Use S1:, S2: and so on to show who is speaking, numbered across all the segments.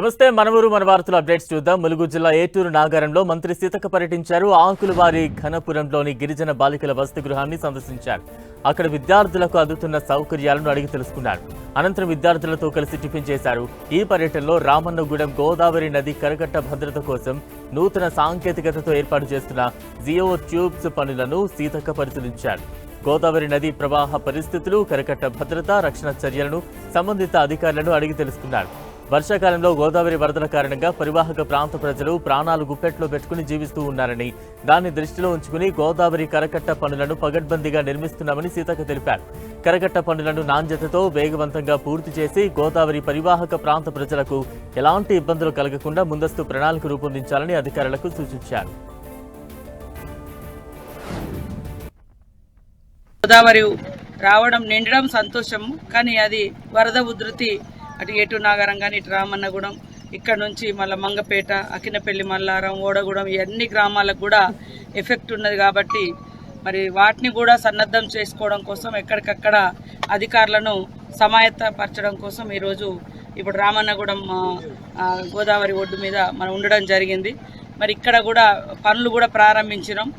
S1: నమస్తే మనవూరు మన వార్తల అప్డేట్స్ చూద్దాం. ములుగు జిల్లా ఏటూరు నాగారంలో మంత్రి సీతక్క పర్యటించారు. ఆకులవారి ఘనపురంలోని గిరిజన బాలికల వసతి గృహాన్ని సందర్శించారు. అక్కడ విద్యార్థులకు అందుతున్న సౌకర్యాలను అడిగి తెలుసుకున్నారు. అనంతరం విద్యార్థులతో కలిసి టిఫిన్ చేశారు. ఈ పర్యటనలో రామన్నగూడెం గోదావరి నది కరకట్ట భద్రత కోసం నూతన సాంకేతికతతో ఏర్పాటు చేస్తున్న జియో ట్యూబ్స్ పనులను సీతక్క పరిశీలించారు. గోదావరి నది ప్రవాహ పరిస్థితులు, కరకట్ట భద్రత, రక్షణ చర్యలను సంబంధిత అధికారులను అడిగి తెలుసుకున్నారు. వర్షాకాలంలో గోదావరి వరదల కారణంగా పరివాహక ప్రాంత ప్రజలు ప్రాణాలు గుప్పెట్లో పెట్టుకుని జీవిస్తూ ఉన్నారని, దాన్ని దృష్టిలో ఉంచుకుని గోదావరి కరకట్ట పనులను పగడ్బందీగా నిర్మిస్తున్నామని సీతక్క తెలిపారు. కరకట్ట పనులను నాణ్యతతో వేగవంతంగా పూర్తి చేసి గోదావరి పరివాహక ప్రాంత ప్రజలకు ఎలాంటి ఇబ్బందులు కలగకుండా ముందస్తు ప్రణాళిక రూపొందించాలని అధికారులకు సూచించారు.
S2: గోదావరి రావడం నిండడం సంతోషం, కానీ అది వరద ఉధృతి అటు ఏటూరు నాగారం కానీ ఇటు రామన్నగూడెం ఇక్కడ నుంచి మళ్ళీ మంగపేట, అకినపల్లి, మల్లారం, ఓడగూడెం ఇవన్నీ గ్రామాలకు కూడా ఎఫెక్ట్ ఉన్నది. కాబట్టి మరి వాటిని కూడా సన్నద్ధం చేసుకోవడం కోసం ఎక్కడికక్కడ అధికారులను సమాయత్తపరచడం కోసం ఈరోజు ఇప్పుడు రామన్నగూడెం గోదావరి ఒడ్డు మీద మనం ఉండడం జరిగింది. మరి ఇక్కడ కూడా పనులు కూడా ప్రారంభించినాం.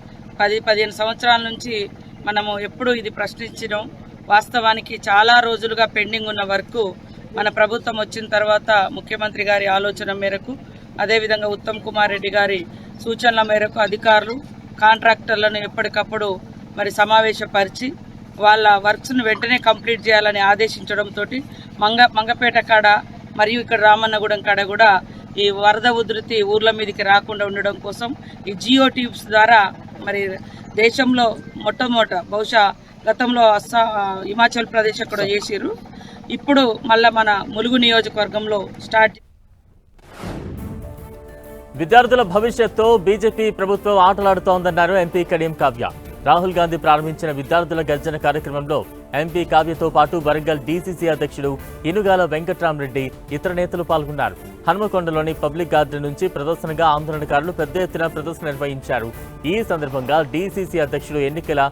S2: 10-15 సంవత్సరాల నుంచి మనము ఎప్పుడు ఇది ప్రశ్నించడం, వాస్తవానికి చాలా రోజులుగా పెండింగ్ ఉన్న వర్క్ మన ప్రభుత్వం వచ్చిన తర్వాత ముఖ్యమంత్రి గారి ఆలోచన మేరకు, అదేవిధంగా ఉత్తమ్ కుమార్ రెడ్డి గారి సూచనల మేరకు అధికారులు కాంట్రాక్టర్లను ఎప్పటికప్పుడు మరి సమావేశపరిచి వాళ్ళ వర్క్స్ను వెంటనే కంప్లీట్ చేయాలని ఆదేశించడంతో మంగపేట కాడ మరియు ఇక్కడ రామన్నగూడెం కాడ కూడా ఈ వరద ఉధృతి ఊర్ల మీదకి రాకుండా ఉండడం కోసం ఈ జియో ట్యూబ్స్ ద్వారా మరి దేశంలో మొట్టమొదట బహుశా గతంలో హిమాచల్ ప్రదేశ్ కూడా చేసిర్రు, ఇప్పుడు మళ్ళా మన ములుగు నియోజకవర్గంలో స్టార్ట్.
S1: విద్యార్థుల భవిష్యత్తుతో బీజేపీ ప్రభుత్వం ఆటలాడుతోందన్నారు ఎంపీ కడియం కావ్య. రాహుల్ గాంధీ ప్రారంభించిన విద్యార్థుల గర్జన కార్యక్రమంలో ఎంపీ కావ్యతో పాటు వరంగల్ డీసీసీ అధ్యక్షుడు ఇనుగాల వెంకట్రామరెడ్డి ఇతర నేతలు పాల్గొన్నారు. హనుమకొండలోని పబ్లిక్ గార్డెన్ నుంచి ప్రదర్శనగా ఆందోళనకారులు పెద్ద ఎత్తున ప్రదర్శన నిర్వహించారు. ఈ సందర్భంగా డీసీసీ అధ్యక్షుడు ఎన్నికల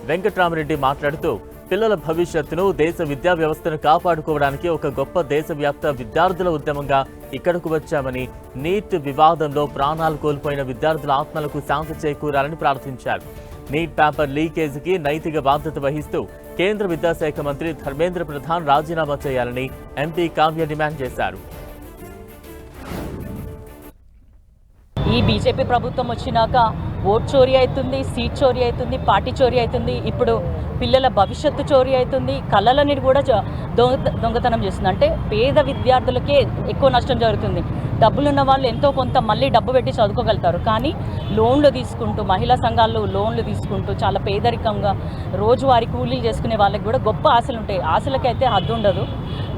S1: వెంకట్రామరెడ్డి మాట్లాడుతూ, పిల్లల భవిష్యత్తును, దేశ విద్యా వ్యవస్థను కాపాడుకోవడానికి ఒక గొప్ప దేశవ్యాప్త విద్యార్థుల ఉద్యమంగా ఇక్కడకు వచ్చామని, నీట్ వివాదంలో ప్రాణాలు కోల్పోయిన విద్యార్థుల ఆత్మలకు శాంతి చేకూరాలని ప్రార్థించారు. నీట్ పేపర్ లీకేజీకి నైతిక బాధ్యత వహిస్తూ కేంద్ర విద్యాశాఖ మంత్రి ధర్మేంద్ర ప్రధాన్ రాజీనామా చేయాలని ఎంపీ కావ్య డిమాండ్ చేశారు.
S3: ఈ బీజేపీ ప్రభుత్వం వచ్చినాక ఓట్ చోరీ అవుతుంది, సీట్ చోరీ అవుతుంది, పార్టీ చోరీ అవుతుంది, ఇప్పుడు పిల్లల భవిష్యత్తు చోరీ అవుతుంది, కళలని కూడా దొంగతనం చేస్తుంది. అంటే పేద విద్యార్థులకే ఎక్కువ నష్టం జరుగుతుంది. డబ్బులున్న వాళ్ళు ఎంతో కొంత మళ్ళీ డబ్బు పెట్టి చదువుకోగలుగుతారు, కానీ లోన్లు తీసుకుంటూ, మహిళా సంఘాలు లోన్లు తీసుకుంటూ చాలా పేదరికంగా రోజువారీ కూలీలు చేసుకునే వాళ్ళకి కూడా గొప్ప ఆశలు ఉంటాయి. ఆశలకైతే హద్దు ఉండదు.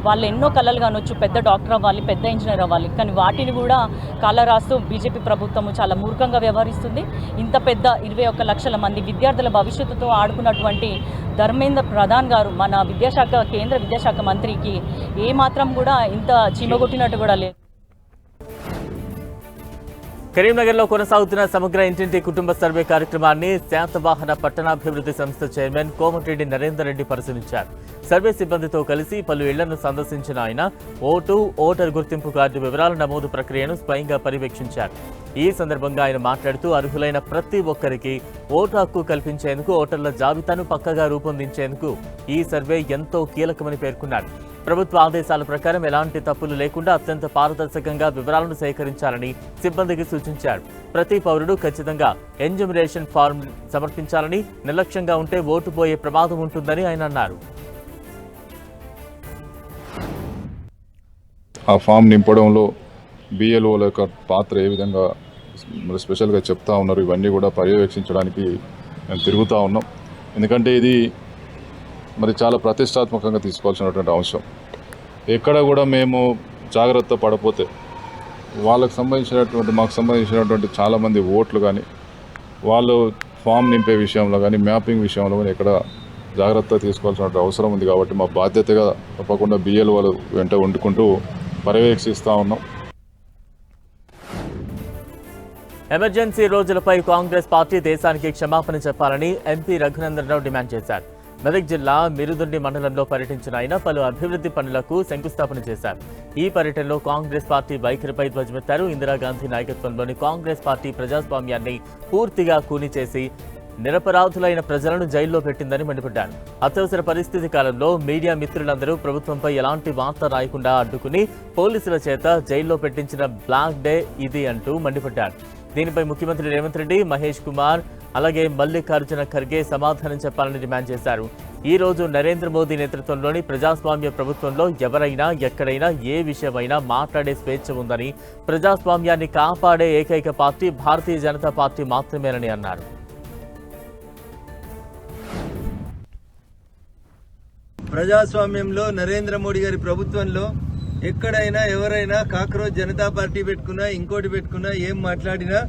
S3: వాళ్ళు ఎన్నో కళలు కానొచ్చు, పెద్ద డాక్టర్ అవ్వాలి, పెద్ద ఇంజనీర్ అవ్వాలి, కానీ వాటిని కూడా కళ రాస్తూ బీజేపీ ప్రభుత్వము చాలా మూర్ఖంగా వ్యవహరిస్తుంది. ఇంత పెద్ద 21 లక్షల మంది విద్యార్థుల భవిష్యత్తుతో ఆడుకున్నటువంటి ధర్మేంద్ర ప్రధాన్ గారు మన విద్యాశాఖ, కేంద్ర విద్యాశాఖ మంత్రికి ఏమాత్రం కూడా ఇంత చీమగొట్టినట్టు కూడా లేదు.
S1: కరీంనగర్లో కొనసాగుతున్న సమగ్ర ఇంటింటి కుటుంబ సర్వే కార్యక్రమాన్ని శాతవాహన పట్టణాభివృద్ధి సంస్థ చైర్మన్ కోమటిరెడ్డి నరేందర్ రెడ్డి పరిశీలించారు. సర్వే సిబ్బందితో కలిసి పలు ఇళ్లను సందర్శించిన ఆయన ఓటర్ గుర్తింపు కార్డు వివరాల నమోదు ప్రక్రియను స్వయంగా పర్యవేక్షించారు. ఈ సందర్భంగా ఆయన మాట్లాడుతూ, అర్హులైన ప్రతి ఒక్కరికి ఓటు హక్కు కల్పించేందుకు, ఓటర్ల జాబితాను పక్కగా రూపొందించేందుకు ఈ సర్వే ఎంతో కీలకమని పేర్కొన్నారు. ప్రభుత్వ ఆదేశాల ప్రకారం ఎలాంటి తప్పులు లేకుండా అత్యంత పారదర్శకంగా వివరాలను సేకరించాలని సిబ్బందికి సూచించారు. ప్రతి పౌరుడు ఖచ్చితంగా ఎన్యూమరేషన్ ఫారం సమర్పించాలని, నిర్లక్ష్యంగా ఉంటే ఓటు పోయే ప్రమాదం ఉంటుందని ఆయన అన్నారు.
S4: ఆ ఫామ్ నింపడంలో బిఎల్ఓల యొక్క పాత్ర ఏ విధంగా స్పెషల్గా చెప్తా ఉన్నారు, ఇవన్నీ కూడా పర్యవేక్షించడానికి మేము తిరుగుతూ ఉన్నాం. ఎందుకంటే ఇది మరి చాలా ప్రతిష్టాత్మకంగా తీసుకోవాల్సినటువంటి అంశం. ఎక్కడ కూడా మేము జాగ్రత్త పడపోతే మాకు సంబంధించినటువంటి చాలామంది ఓట్లు కానీ, వాళ్ళు ఫామ్ నింపే విషయంలో కానీ, మ్యాపింగ్ విషయంలో కానీ ఎక్కడ జాగ్రత్త తీసుకోవాల్సిన అవసరం ఉంది. కాబట్టి మా బాధ్యతగా తప్పకుండా బిఎల్ఓలు వెంట వండుకుంటూ పర్యవేక్షిస్తూ ఉన్నాం.
S1: ఎమర్జెన్సీ రోజులపై కాంగ్రెస్ పార్టీ దేశానికి క్షమాపణ చెప్పాలని ఎంపీ రఘునందన్ రావు డిమాండ్ చేశారు. మెదక్ జిల్లా మిరుదొండి మండలంలో పర్యటించిన ఆయన పలు అభివృద్ధి పనులకు శంకుస్థాపన చేశారు. ఈ పర్యటనలో కాంగ్రెస్ పార్టీ వైఖరిపై ధ్వజమెత్తారు. ఇందిరాగాంధీ నాయకత్వంలోని కాంగ్రెస్ పార్టీ ప్రజాస్వామ్యాన్ని పూర్తిగా కూని చేసి నిరపరాధులైన ప్రజలను జైల్లో పెట్టిందని మండిపడ్డారు. అత్యవసర పరిస్థితి కాలంలో మీడియా మిత్రులందరూ ప్రభుత్వంపై ఎలాంటి వార్త రాయకుండా అడ్డుకుని పోలీసుల చేత జైల్లో పెట్టించిన బ్లాక్ డే ఇది అంటూ మండిపడ్డారు. దీనిపై ముఖ్యమంత్రి రేవంత్ రెడ్డి, మహేష్ కుమార్ అలాగే మల్లికార్జున ఖర్గే సమాధానం చెప్పాలని డిమాండ్ చేశారు. ఈ రోజు నరేంద్ర మోదీ నేతృత్వంలోని ప్రజాస్వామ్య ప్రభుత్వంలో ఎవరైనా ఎక్కడైనా ఏ విషయమైనా మాట్లాడే స్వేచ్ఛ ఉందని, ప్రజాస్వామ్యాన్ని కాపాడే ఏకైక పార్టీ భారతీయ జనతా పార్టీ మాత్రమేనని అన్నారు.
S5: ప్రజాస్వామ్యంలో నరేంద్ర మోడీ గారి ప్రభుత్వంలో ఎక్కడైనా ఎవరైనా కాక్రోచ్ జనతా పార్టీ పెట్టుకున్నా ఇంకోటి పెట్టుకున్నా ఏం మాట్లాడినా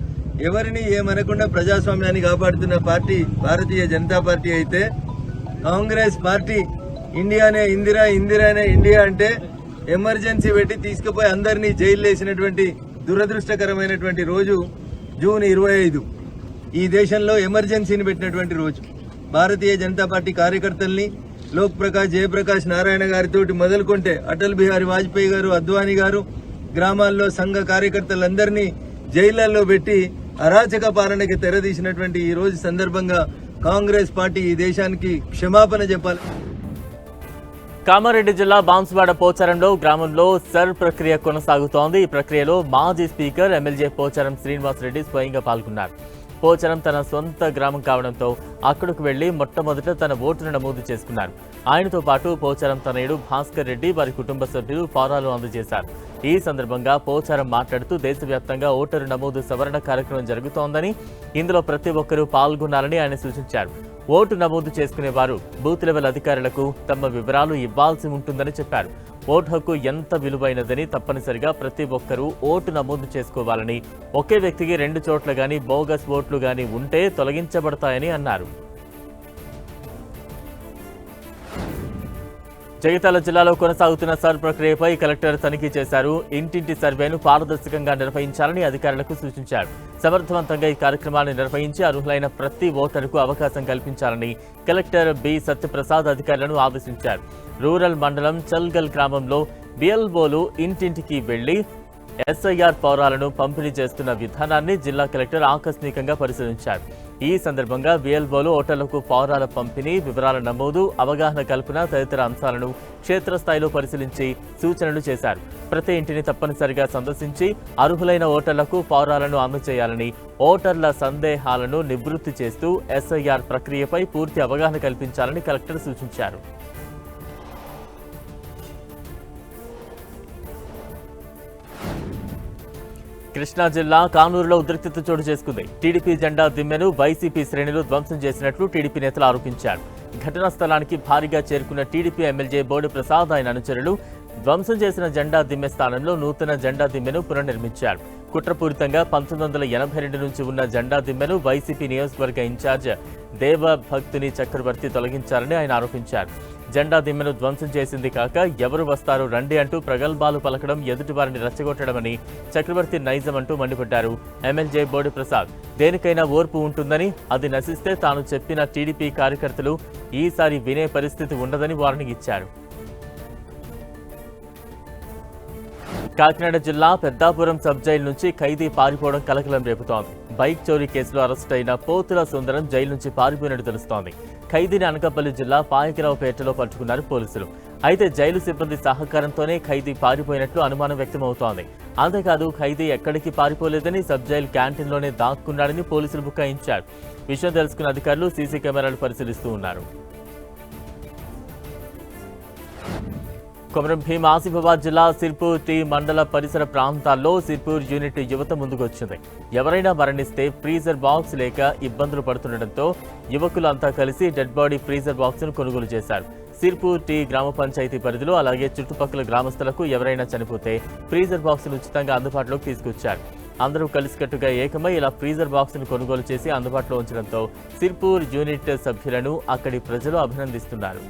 S5: ఎవరిని ఏమనకుండా ప్రజాస్వామ్యాన్ని కాపాడుతున్న పార్టీ భారతీయ జనతా పార్టీ అయితే, కాంగ్రెస్ పార్టీ ఇండియానే ఇందిరా, ఇందిరానే ఇండియా అంటే ఎమర్జెన్సీ పెట్టి తీసుకుపోయి అందరినీ జైలు వేసినటువంటి దురదృష్టకరమైనటువంటి రోజు జూన్ 25. ఈ దేశంలో ఎమర్జెన్సీని పెట్టినటువంటి రోజు. భారతీయ జనతా పార్టీ కార్యకర్తల్ని లోక్ ప్రకాష్, జయప్రకాష్ నారాయణ గారితో మొదలుకుంటే అటల్ బిహారీ వాజ్పేయి గారు, అద్వానీ గారు గ్రామాల్లో సంఘ కార్యకర్తలందరినీ జైళ్లలో పెట్టి అరాచక పాలనకి తెరదీసినటువంటి ఈ రోజు సందర్భంగా కాంగ్రెస్ పార్టీ ఈ దేశానికి క్షమాపణ చెప్పాలి.
S1: కామారెడ్డి జిల్లా బాన్సువాడ పోచారంలో గ్రామంలో సర్ ప్రక్రియ కొనసాగుతోంది. ఈ ప్రక్రియలో మాజీ స్పీకర్ ఎమ్మెల్యే పోచారం శ్రీనివాసరెడ్డి స్వయంగా పాల్గొన్నారు. పోచారం తన సొంత గ్రామం కావడంతో అక్కడకు వెళ్లి మొట్టమొదట తన ఓటును నమోదు చేసుకున్నారు. ఆయనతో పాటు పోచారం తనయుడు భాస్కర్ రెడ్డి, వారి కుటుంబ సభ్యులు ఫారాలు అందజేశారు. ఈ సందర్భంగా పోచారం మాట్లాడుతూ దేశవ్యాప్తంగా ఓటరు నమోదు సవరణ కార్యక్రమం జరుగుతోందని, ఇందులో ప్రతి ఒక్కరూ పాల్గొనాలని ఆయన సూచించారు. ఓటు నమోదు చేసుకునే వారు బూత్ లెవెల్ అధికారులకు తమ వివరాలు ఇవ్వాల్సి ఉంటుందని చెప్పారు. ఓటు హక్కు ఎంత విలువైనదని, తప్పనిసరిగా ప్రతి ఒక్కరూ ఓటు నమోదు చేసుకోవాలని, ఒకే వ్యక్తికి 2 చోట్ల గానీ బోగస్ ఓట్లు గానీ ఉంటే తొలగించబడతాయని అన్నారు. జగిత్యాల జిల్లాలో కొనసాగుతున్న సర్ ప్రక్రియపై కలెక్టర్ తనిఖీ చేశారు. ఇంటింటి సర్వేను పారదర్శకంగా నిర్వహించాలని అధికారులకు సూచించారు. సమర్థవంతంగా ఈ కార్యక్రమాన్ని నిర్వహించి అర్హులైన ప్రతి ఓటరుకు అవకాశం కల్పించాలని కలెక్టర్ బి సత్యప్రసాద్ అధికారులను ఆదేశించారు. రూరల్ మండలం చల్గల్ గ్రామంలో బిఎల్ఓలు ఇంటింటికి వెళ్లి ఎస్ఐఆర్ పౌరాలను పంపిణీ చేస్తున్న విధానాన్ని జిల్లా కలెక్టర్ ఆకస్మికంగా పరిశీలించారు. ఈ సందర్భంగా బిఎల్ఓలు ఓటర్లకు పౌరాల పంపిణీ, వివరాల నమోదు, అవగాహన కల్పన తదితర అంశాలను క్షేత్రస్థాయిలో పరిశీలించి సూచనలు చేశారు. ప్రతి ఇంటిని తప్పనిసరిగా సందర్శించి అర్హులైన ఓటర్లకు పౌరాలను అందజేయాలని, ఓటర్ల సందేహాలను నివృత్తి చేస్తూ ఎస్ఐఆర్ ప్రక్రియపై పూర్తి అవగాహన కల్పించాలని కలెక్టర్ సూచించారు. కృష్ణా జిల్లా కానూరులో ఉద్రిక్తత చోటు చేసుకుంది. టీడీపీ జెండా దిమ్మెను వైసీపీ శ్రేణులు ధ్వంసం చేసినట్లు టీడీపీ నేతలు ఆరోపించారు. ఘటనా స్థలానికి భారీగా చేరుకున్న టీడీపీ ఎమ్మెల్యే బోడి ప్రసాద్, ఆయన అనుచరులు ధ్వంసం చేసిన జెండా దిమ్మె స్థానంలో నూతన జెండా దిమ్మెను పునర్నిర్మించారు. కుట్రపూరితంగా 1982 నుంచి ఉన్న జెండా దిమ్మెను వైసీపీ నియోజకవర్గ ఇన్ఛార్జ్ దేవభక్తుని చక్రవర్తి తొలగించారని ఆయన ఆరోపించారు. జెండా దిమ్మెను ధ్వంసం చేసింది కాక ఎవరు వస్తారో రండి అంటూ ప్రగల్భాలు పలకడం ఎదుటివారిని రెచ్చగొట్టడమని చక్రవర్తి నైజం అంటూ మండిపడ్డారు. ఎమ్మెల్యే బోడి ప్రసాద్ దేనికైనా ఓర్పు ఉంటుందని, అది నశిస్తే తాను చెప్పిన టీడీపీ కార్యకర్తలు ఈసారి వినే పరిస్థితి ఉండదని వార్నింగ్ ఇచ్చారు. కాకినాడ జిల్లా పెద్దాపురం సబ్ జైలు నుంచి ఖైదీ పారిపోవడం కలకలం రేపుతోంది. బైక్ చోరీ కేసులో అరెస్ట్ అయిన పోతుల సుందరం జైలు నుంచి పారిపోయినట్టు తెలుస్తోంది. ఖైదీని అనకాపల్లి జిల్లా పాయకరావుపేటలో పట్టుకున్నారు పోలీసులు. అయితే జైలు సిబ్బంది సహకారంతోనే ఖైదీ పారిపోయినట్లు అనుమానం వ్యక్తమవుతోంది. అంతేకాదు ఖైదీ ఎక్కడికి పారిపోలేదని, సబ్ జైలు క్యాంటీన్లోనే దాక్కున్నాడని పోలీసులు బుకాయించారు. విషయం తెలుసుకున్న అధికారులు సీసీ కెమెరాలు పరిశీలిస్తూ ఉన్నారు. కొమరం భీం ఆసిఫాబాద్ జిల్లా సిర్పూర్ టీ మండల పరిసర ప్రాంతాల్లో సిర్పూర్ యూనిట్ యువత ముందుకొచ్చింది. ఎవరైనా మరణిస్తే ఫ్రీజర్ బాక్స్ లేక ఇబ్బందులు పడుతుండటంతో యువకులంతా కలిసి డెడ్ బాడీ ఫ్రీజర్ బాక్స్ను కొనుగోలు చేశారు. సిర్పూర్ టీ గ్రామ పంచాయతీ పరిధిలో అలాగే చుట్టుపక్కల గ్రామస్తులకు ఎవరైనా చనిపోతే ఫ్రీజర్ బాక్స్ను ఉచితంగా అందుబాటులోకి తీసుకొచ్చారు. అందరూ కలిసికట్టుగా ఏకమై ఇలా ఫ్రీజర్ బాక్స్ను కొనుగోలు చేసి అందుబాటులో ఉంచడంతో సిర్పూర్ యూనిట్ సభ్యులను అక్కడి ప్రజలు అభినందిస్తున్నారు.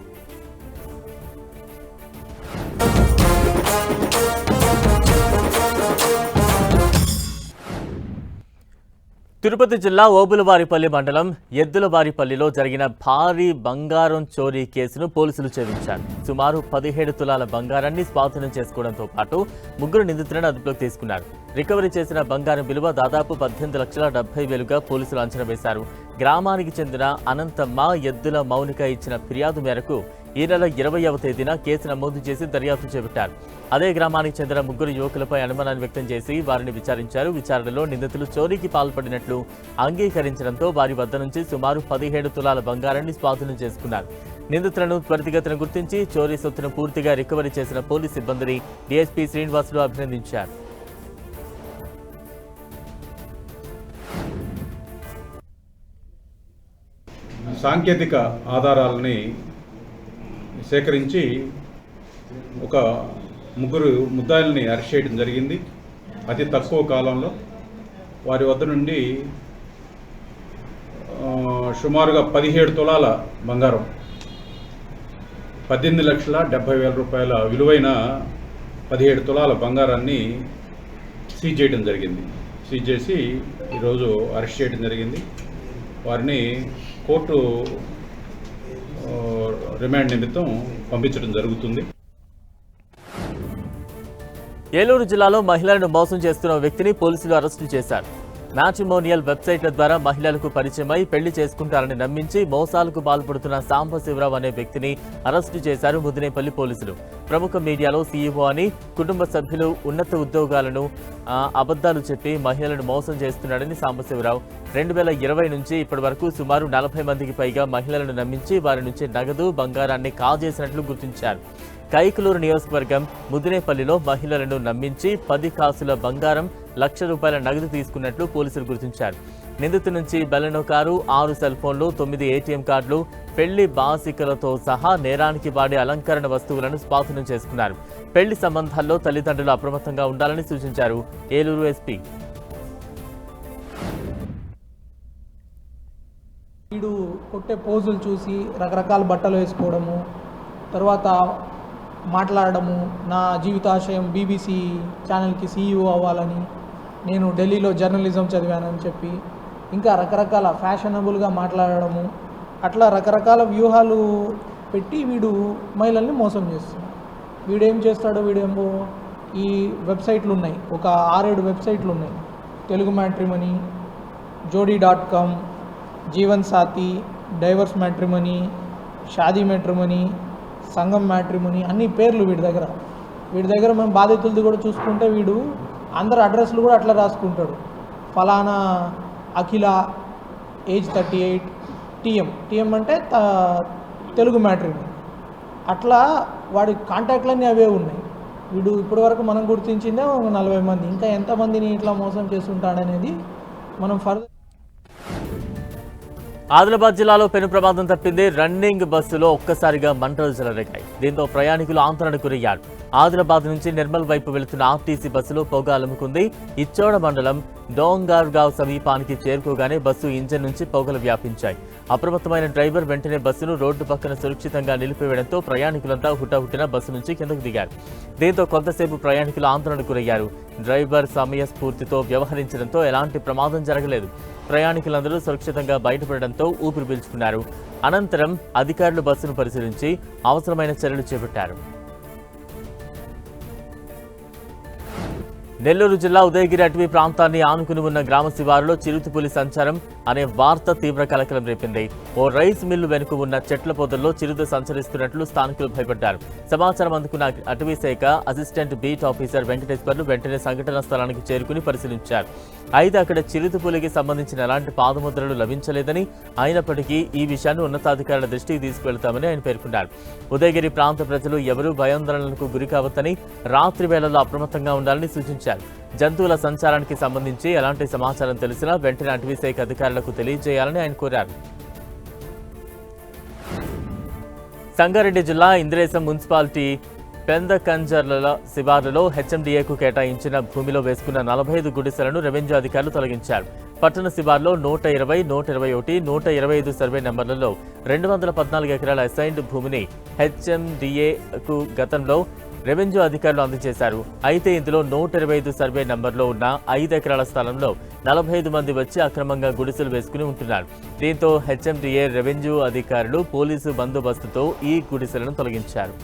S1: తిరుపతి జిల్లా ఓబులవారిపల్లి మండలం ఎద్దులవారిపల్లిలో జరిగిన భారీ బంగారం చోరీ కేసును పోలీసులు ఛేదించారు. సుమారు 17 తులాల బంగారాన్ని స్వాధీనం చేసుకోవడంతో పాటు 3 నిందితులను అదుపులోకి తీసుకున్నారు. రికవరీ చేసిన బంగారం విలువ దాదాపు 18,70,000గా పోలీసులు అంచనా వేశారు. గ్రామానికి చెందిన అనంతమ్మ ఎద్దుల మౌనిక ఇచ్చిన ఫిర్యాదు మేరకు ఈ నెల 20వ తేదీన కేసు నమోదు చేసి దర్యాప్తు చేపట్టారు. అదే గ్రామానికి చెందిన 3 యువకులపై అనుమానాన్ని వ్యక్తం చేసి వారిని విచారించారు. విచారణలో నిందితులు చోరీకి పాల్పడినట్లు అంగీకరించడంతో వారి వద్ద నుంచి సుమారు 17 తులాల బంగారాన్ని స్వాధీనం చేసుకున్నారు. నిందితులను త్వరితగతిన గుర్తించి చోరీ సొత్తును పూర్తిగా రికవరీ చేసిన పోలీస్ సిబ్బందిని డీఎస్పీ శ్రీనివాసులు అభినందించారు.
S6: సాంకేతిక ఆధారాలని సేకరించి ఒక 3 ముద్దాయిల్ని అరెస్ట్ చేయడం జరిగింది. అతి తక్కువ కాలంలో వారి వద్ద నుండి సుమారుగా 17 తులాల బంగారం, 18,70,000 రూపాయల విలువైన 17 తులాల బంగారాన్ని సీజ్ చేయడం జరిగింది. సీజ్ చేసి ఈరోజు అరెస్ట్ చేయడం జరిగింది. వారిని కోర్టు రిమాండ్ నిమిత్తం పంపించడం జరుగుతుంది.
S1: ఏలూరు జిల్లాలో మహిళలను మోసం చేస్తున్న వ్యక్తిని పోలీసులు అరెస్టు చేశారు. మ్యాట్రిమోనియల్ వెబ్సైట్ల ద్వారా మహిళలకు పరిచయమై పెళ్లి చేసుకుంటారని నమ్మించి మోసాలకు పాల్పడుతున్న సాంబశివరావు అనే వ్యక్తిని అరెస్టు చేశారు ముదినేపల్లి పోలీసులు. ప్రముఖ మీడియాలో సీఈఓ అని, కుటుంబ సభ్యులు ఉన్నత ఉద్యోగాలను అబద్ధాలు చెప్పి మహిళలను మోసం చేస్తున్నాడని సాంబశివరావు 2020 నుంచి ఇప్పటి వరకు సుమారు 40 మందికి పైగా మహిళలను నమ్మించి వారి నుంచి నగదు, బంగారాన్ని కాజేసినట్లు గుర్తించారు. కైకలూరు నియోజకవర్గం ముదినేపల్లిలో మహిళలను నమ్మించి 10 కాసుల బంగారం, ₹1,00,000 నగదు తీసుకున్నట్లు పోలీసులు గుర్తించారు. నిందితు నుంచి బెలెనో కారు, 6 సెల్ ఫోన్లు, 9 ఏటీఎం కార్డులు, పెళ్లి బాసికలతో సహా నేరానికి వాడే అలంకరణ వస్తువులను స్వాధీనం చేసుకున్నారు. పెళ్లి సంబంధాల్లో తల్లిదండ్రులు అప్రమత్తంగా ఉండాలని సూచించారు ఏలూరు ఎస్పీ.
S7: వీడు కొట్టే పోజులు చూసి రకరకాల బట్టలు వేసుకోవడము, తర్వాత మాట్లాడడము, నా జీవితాశయం బీబీసీ ఛానల్కి సీఈఓ అవ్వాలని, నేను ఢిల్లీలో జర్నలిజం చదివానని చెప్పి ఇంకా రకరకాల ఫ్యాషనబుల్గా మాట్లాడడము, అట్లా రకరకాల వ్యూహాలు పెట్టి వీడు మహిళల్ని మోసం చేస్తున్నాడు. వీడేం చేస్తాడో వీడేమో ఈ వెబ్సైట్లు ఉన్నాయి, ఒక 6-7 వెబ్సైట్లు ఉన్నాయి. తెలుగు మ్యాట్రిమనీ, జోడీ.com, Jeevan Sathi, divorce matrimony, Shaadi matrimony, Sangam matrimony, అన్ని పేర్లు వీడి దగ్గర మేము బాధితులది కూడా చూసుకుంటే వీడు అందరు అడ్రస్లు కూడా అట్లా రాసుకుంటాడు. ఫలానా అఖిల, ఏజ్ 38, టీఎం అంటే తెలుగు మ్యాట్రిమనీ. అట్లా వాడి కాంటాక్ట్లన్నీ అవే ఉన్నాయి. వీడు ఇప్పటివరకు మనం గుర్తించిందే 40 మంది. ఇంకా ఎంతమందిని ఇట్లా మోసం చేస్తుంటాడనేది మనం ఫర్దర్.
S1: ఆదిలాబాద్ జిల్లాలో పెను ప్రమాదం తప్పింది. రన్నింగ్ బస్సులో ఒక్కసారిగా మంటలు చెలరేగాయి. దీంతో ప్రయాణికులు ఆందోళనకు గురయ్యారు. ఆదిలాబాద్ నుంచి నిర్మల్ వైపు వెళుతున్న ఆర్టీసీ బస్సులో పొగ అలుముకుంది. ఇచ్చోడ మండలం డోంగార్గావ్ సమీపానికి చేరుకోగానే బస్సు ఇంజన్ నుంచి పొగలు వ్యాపించాయి. అప్రమత్తమైన డ్రైవర్ వెంటనే బస్సును రోడ్డు పక్కన సురక్షితంగా నిలిపివేయడంతో ప్రయాణికులంతా హుటాహుటిన బస్సు నుంచి కిందకు దిగారు. దీంతో కొంతసేపు ప్రయాణికులు ఆందోళనకు గురయ్యారు. డ్రైవర్ సమయస్ఫూర్తితో వ్యవహరించడంతో ఎలాంటి ప్రమాదం జరగలేదు. ప్రయాణికులందరూ సురక్షితంగా బయటపడడంతో ఊపిరి పీల్చుకున్నారు. అనంతరం అధికారులు బస్సును పరిశీలించి అవసరమైన చర్యలు చేపట్టారు. నెల్లూరు జిల్లా ఉదయగిరి అటవీ ప్రాంతాన్ని ఆనుకుని ఉన్న గ్రామ శివారులో చిరుతపులి సంచారం అనే వార్త తీవ్ర కలకలం రేపింది. ఓ రైస్ మిల్లు వెనుక ఉన్న చెట్ల పొదల్లో చిరుత సంచరిస్తున్నట్లు స్థానికులు భయపడ్డారు. సమాచారం అందుకున్న అటవీ శాఖ అసిస్టెంట్ బీట్ ఆఫీసర్ వెంకటేశ్వర్లు వెంటనే సంఘటనా స్థలానికి చేరుకుని పరిశీలించారు. అయితే అక్కడ చిరుతపులికి సంబంధించిన ఎలాంటి పాదముద్రలు లభించలేదని, అయినప్పటికీ ఈ విషయాన్ని ఉన్నతాధికారుల దృష్టికి తీసుకువెళ్తామని ఆయన పేర్కొన్నారు. ఉదయగిరి ప్రాంత ప్రజలు ఎవరూ భయాందోళనలకు గురి కావద్దని, రాత్రి వేళల్లో అప్రమత్తంగా ఉండాలని సూచించారు. జంతువుల సంచారానికి సంబంధించి ఎలాంటి సమాచారం తెలిసినా వెంటనే అటవీ శాఖ అధికారులకు తెలియజేయాలని ఆయన కోరారు. సంగారెడ్డి జిల్లా ఇంద్రేశం మున్సిపాలిటీ పెందకంజర్ల శివారులో హెచ్ఎండిఏకు కేటాయించిన భూమిలో వేసుకున్న 45 గుడిసెలను రెవెన్యూ అధికారులు తొలగించారు. పట్టణ శివార్లో 120, 121, 125 సర్వే నెంబర్లలో 214 ఎకరాల అసైన్డ్ భూమిని హెచ్ఎండిఏకు గతంలో రెవెన్యూ అధికారులు అందజేశారు. అయితే ఇందులో 125 సర్వే నంబర్లో ఉన్న 5 ఎకరాల స్థలంలో 45 మంది వచ్చి అక్రమంగా గుడిసెలు వేసుకుని ఉంటున్నారు. దీంతో హెచ్ఎండిఏ రెవెన్యూ అధికారులు పోలీసు బందోబస్తుతో ఈ గుడిసెలను తొలగించారు.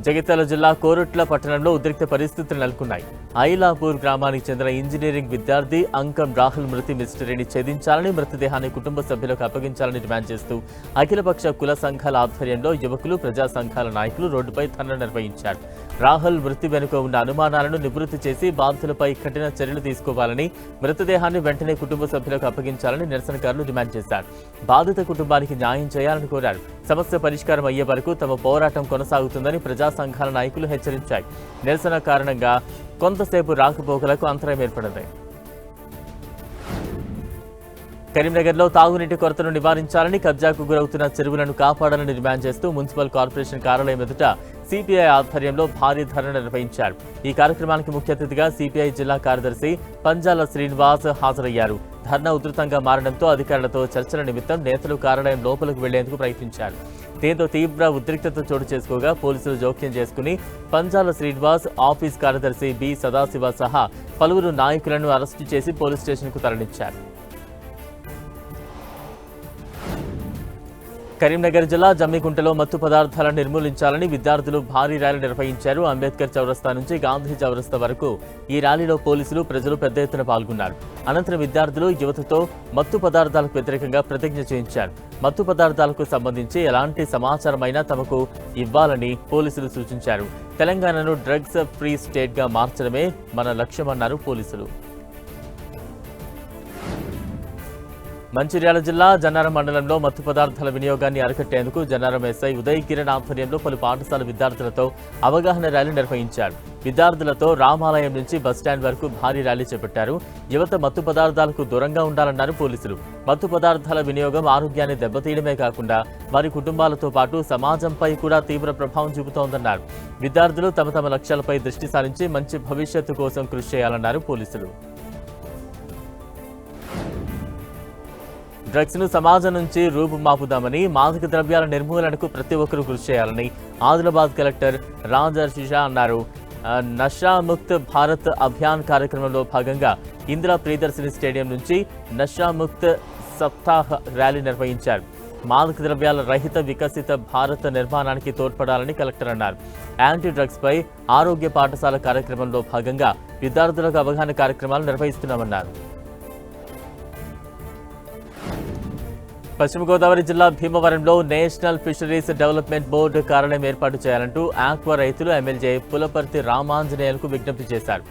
S1: జగిత్యాల జిల్లా కోరుట్ల పట్టణంలో ఉద్రిక్త పరిస్థితులు నెలకొన్నాయి. ఐలాపూర్ గ్రామానికి చెందిన ఇంజనీరింగ్ విద్యార్థి అంకం రాహుల్ మృతి మిస్టరీని ఛేదించాలని, మృతదేహాన్ని కుటుంబ సభ్యులకు అప్పగించాలని డిమాండ్ చేస్తూ అఖిలపక్ష కుల సంఘాల ఆధ్వర్యంలో యువకులు, ప్రజా సంఘాల నాయకులు రోడ్డుపై ధర్నా నిర్వహించారు. రాహుల్ మృతి వెనుక ఉన్న అనుమానాలను నివృత్తి చేసి బాధితులపై కఠిన చర్యలు తీసుకోవాలని, మృతదేహాన్ని వెంటనే కుటుంబ సభ్యులకు అప్పగించాలని నిరసనకారులు డిమాండ్ చేశారు. బాధిత కుటుంబానికి న్యాయం చేయాలని కోరారు. సమస్య పరిష్కారం అయ్యే వరకు తమ పోరాటం కొనసాగుతుందని ప్రజా సంఘాల నాయకులు హెచ్చరించారు. నిరసన కారణంగా కొంతసేపు రాకపోకలకు అంతరాయం ఏర్పడింది. కరీంనగర్లో తాగునీటి కొరతను నివారించాలని, కబ్జాకు గురవుతున్న చెరువులను కాపాడాలని డిమాండ్ చేస్తూ మున్సిపల్ కార్పొరేషన్ కార్యాలయం ఎదుట సిపిఐ ఆధ్వర్యంలో భారీ ధర్నా నిర్వహించారు. ఈ కార్యక్రమానికి ముఖ్య అతిథిగా సిపిఐ జిల్లా కార్యదర్శి పంజాల శ్రీనివాస్ హాజరయ్యారు. ధర్నా ఉధృతంగా మారడంతో అధికారులతో చర్చల నిమిత్తం నేతలు కార్యాలయం లోపలికి వెళ్లేందుకు ప్రయత్నించారు. దీంతో తీవ్ర ఉద్రిక్తత చోటు చేసుకోగా పోలీసులు జోక్యం చేసుకుని పంజాల శ్రీనివాస్, ఆఫీస్ కార్యదర్శి బి సదాశివ సహా పలువురు నాయకులను అరెస్టు చేసి పోలీస్ స్టేషన్కు తరలించారు. కరీంనగర్ జిల్లా జమ్మికుంటలో మత్తు పదార్థాలను నిర్మూలించాలని విద్యార్థులు భారీ ర్యాలీ నిర్వహించారు. అంబేద్కర్ చౌరస్తా నుంచి గాంధీ చౌరస్తా వరకు ఈ ర్యాలీలో పోలీసులు, ప్రజలు పెద్ద ఎత్తున పాల్గొన్నారు. అనంతరం విద్యార్థులు యువతతో మత్తు పదార్థాలకు వ్యతిరేకంగా ప్రతిజ్ఞ చేయించారు. మత్తు పదార్థాలకు సంబంధించి ఎలాంటి సమాచారమైనా తమకు ఇవ్వాలని పోలీసులు సూచించారు. తెలంగాణను డ్రగ్స్ ఫ్రీ స్టేట్గా మార్చడమే మన లక్ష్యమన్నారు పోలీసులు. మంచిర్యాల జిల్లా జన్నారం మండలంలో మత్తు పదార్థాల వినియోగాన్ని అరికట్టేందుకు జన్నారం ఎస్ఐ ఉదయ్ కిరణ్ ఆధ్వర్యంలో పలు పాఠశాల విద్యార్థులతో అవగాహన ర్యాలీ నిర్వహించారు. విద్యార్థులతో రామాలయం నుంచి బస్టాండ్ వరకు భారీ ర్యాలీ చేపట్టారు. యువత మత్తు పదార్థాలకు దూరంగా ఉండాలన్నారు పోలీసులు. మత్తు పదార్థాల వినియోగం ఆరోగ్యాన్ని దెబ్బతీయడమే కాకుండా వారి కుటుంబాలతో పాటు సమాజంపై కూడా తీవ్ర ప్రభావం చూపుతోందన్నారు. విద్యార్థులు తమ తమ లక్ష్యాలపై దృష్టి సారించి మంచి భవిష్యత్తు కోసం కృషి చేయాలన్నారు పోలీసులు. డ్రగ్స్ ను సమాజం నుంచి రూపుమాపుదామని, మాదక ద్రవ్యాల నిర్మూలనకు ప్రతి ఒక్కరూ కృషి చేయాలని ఆదిలాబాద్ కలెక్టర్ రాజర్షిషా అన్నారు. నషా ముక్త్ భారత్ అభియాన్ కార్యక్రమంలో భాగంగా ఇందిరా ప్రియదర్శిని స్టేడియం నుంచి నషా ముక్త్ సప్తాహ్ ర్యాలీ నిర్వహించారు. మాదక ద్రవ్యాల రహిత వికసిత భారత్ నిర్మాణానికి తోడ్పడాలని కలెక్టర్ అన్నారు. యాంటీ డ్రగ్స్ పై ఆరోగ్య పాఠశాల కార్యక్రమంలో భాగంగా విద్యార్థులకు అవగాహన కార్యక్రమాలు నిర్వహిస్తున్నామన్నారు. పశ్చిమ గోదావరి జిల్లా భీమవరంలో నేషనల్ ఫిషరీస్ డెవలప్మెంట్ బోర్డు కార్యాలయం ఏర్పాటు చేయాలంటూ ఆక్వా రైతులు ఎమ్మెల్యే పులపర్తి రామాంజనేయులకు విజ్ఞప్తి చేశారు.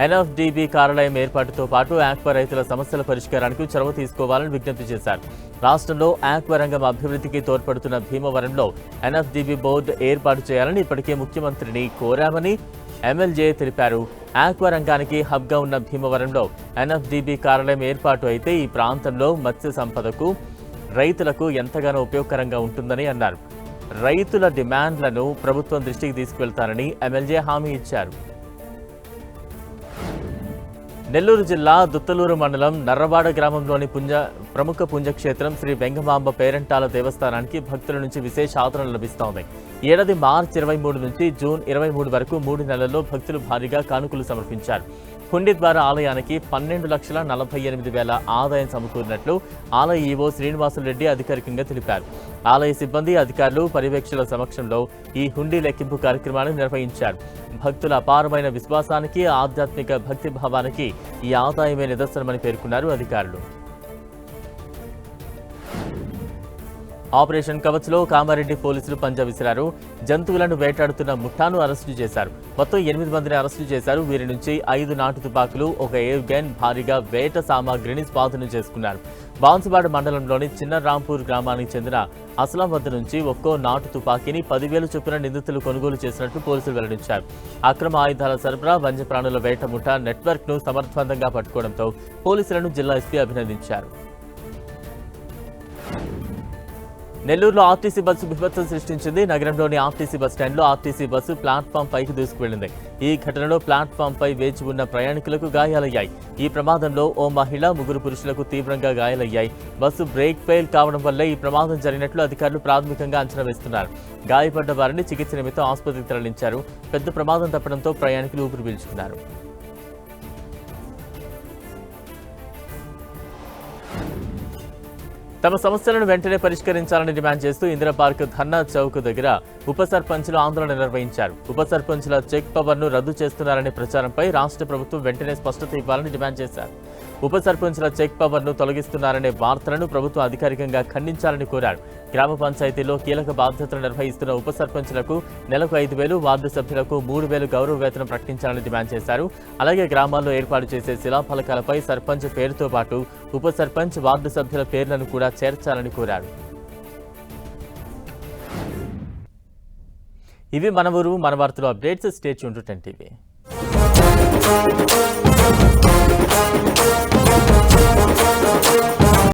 S1: ఎన్ఎఫ్డిబి కార్యాలయం ఏర్పాటుతో పాటు ఆక్వా రైతుల సమస్యల పరిష్కారానికి చొరవ తీసుకోవాలని విజ్ఞప్తి చేశారు. రాష్ట్రంలో ఆక్వా రంగం అభివృద్ధికి తోడ్పడుతున్న భీమవరంలో ఎన్ఎఫ్డిబి బోర్డు ఏర్పాటు చేయాలని ఇప్పటికే ముఖ్యమంత్రిని కోరామని ఎమ్మెల్యే తెలిపారు. ఆక్వా రంగానికి హబ్గా ఉన్న భీమవరంలో ఎన్ఎఫ్డిబి కార్యాలయం ఏర్పాటు అయితే ఈ ప్రాంతంలో మత్స్య సంపదకు, రైతులకు ఎంతగానో ఉపయోగకరంగా ఉంటుందని అన్నారు. రైతుల డిమాండ్లను ప్రభుత్వం దృష్టికి తీసుకువెళ్తారని ఎమ్మెల్యే హామీ ఇచ్చారు. నెల్లూరు జిల్లా దుత్తలూరు మండలం నర్రవాడ గ్రామంలోని ప్రముఖ పుణ్యక్షేత్రం శ్రీ వెంగమాంబ పేరంటాల దేవస్థానానికి భక్తుల నుంచి విశేష ఆదరణ లభిస్తోంది. ఈ ఏడాది మార్చి 23 నుంచి జూన్ 23 వరకు 3 నెలల్లో భక్తులు భారీగా కానుకలు సమర్పించారు. హుండీ ద్వారా ఆలయానికి 12,48,000 ఆదాయం సమకూరినట్లు ఆలయ ఈవో శ్రీనివాసులు రెడ్డి అధికారికంగా తెలిపారు. ఆలయ సిబ్బంది, అధికారులు, పర్యవేక్షకుల సమక్షంలో ఈ హుండీ లెక్కింపు కార్యక్రమాన్ని నిర్వహించారు. భక్తుల అపారమైన విశ్వాసానికి, ఆధ్యాత్మిక భక్తి భావానికి ఈ ఆదాయమే నిదర్శనమని పేర్కొన్నారు అధికారులు. ఆపరేషన్ కవచ్లో కామారెడ్డి పోలీసులు పంజా విసిరారు. జంతువులను వేటాడుతున్న ముఠాను అరెస్టు చేశారు. మొత్తం 8 మందిని అరెస్టు చేశారు. వీరి నుంచి 5 నాటు తుపాకులు, ఒక ఎయిర్ గన్, భారీగా వేట సామాగ్రిని స్వాధీనం చేసుకున్నారు. బాన్సువాడ మండలంలోని చిన్న రాంపూర్ గ్రామానికి చెందిన అస్లాం వద్ద నుంచి ఒక్కో నాటు తుపాకీని 10,000 చొప్పున నిందితులు కొనుగోలు చేసినట్లు పోలీసులు వెల్లడించారు. అక్రమ ఆయుధాల సరఫరా, వన్యప్రాణుల వేట ముఠా నెట్వర్క్ను సమర్థవంతంగా పట్టుకోవడంతో పోలీసులను జిల్లా ఎస్పీ అభినందించారు. నెల్లూరులో ఆర్టీసీ బస్సు బీభత్సం సృష్టించింది. నగరంలోని ఆర్టీసీ బస్టాండ్లో ఆర్టీసీ బస్సు ప్లాట్ఫామ్ పైకి దూసుకువెళ్లింది. ఈ ఘటనలో ప్లాట్ఫామ్ పై వేచి ఉన్న ప్రయాణికులకు గాయాలయ్యాయి. ఈ ప్రమాదంలో ఓ మహిళ, 3 పురుషులకు తీవ్రంగా గాయాలయ్యాయి. బస్సు బ్రేక్ ఫెయిల్ కావడం వల్లే ఈ ప్రమాదం జరిగినట్లు అధికారులు ప్రాథమికంగా అంచనా వేస్తున్నారు. గాయపడ్డ వారిని చికిత్స నిమిత్తం ఆసుపత్రికి తరలించారు. పెద్ద ప్రమాదం తప్పడంతో ప్రయాణికులు ఊపిరి పీల్చుకున్నారు. తమ సమస్యలను వెంటనే పరిష్కరించాలని డిమాండ్ చేస్తూ ఇందిరా పార్క్ ధర్నా చౌక్ దగ్గర ఉప సర్పంచ్లు ఆందోళన నిర్వహించారు. ఉప సర్పంచ్ల చెక్ పవర్ను రద్దు చేస్తున్నారనే ప్రచారంపై రాష్ట్ర ప్రభుత్వం వెంటనే స్పష్టత ఇవ్వాలని డిమాండ్ చేశారు. ఉప సర్పంచ్ల చెక్ పవర్ను తొలగిస్తున్నారనే వార్తలను ప్రభుత్వం అధికారికంగా ఖండించాలని కోరారు. గ్రామ పంచాయతీలో కీలక బాధ్యతలు నిర్వహిస్తున్న ఉప సర్పంచ్లకు నెలకు 5,000, వార్డు సభ్యులకు 3,000 గౌరవ వేతనం ప్రకటించాలని డిమాండ్ చేశారు. అలాగే గ్రామాల్లో ఏర్పాటు చేసే శిలాఫలకాలపై సర్పంచ్ పేరుతో పాటు ఉప సర్పంచ్, వార్డు సభ్యుల పేర్లను కూడా చేర్చాలని కోరారు. ఇవి మన ఊరు మన వార్తలు updates. Stay tuned to 10 TV.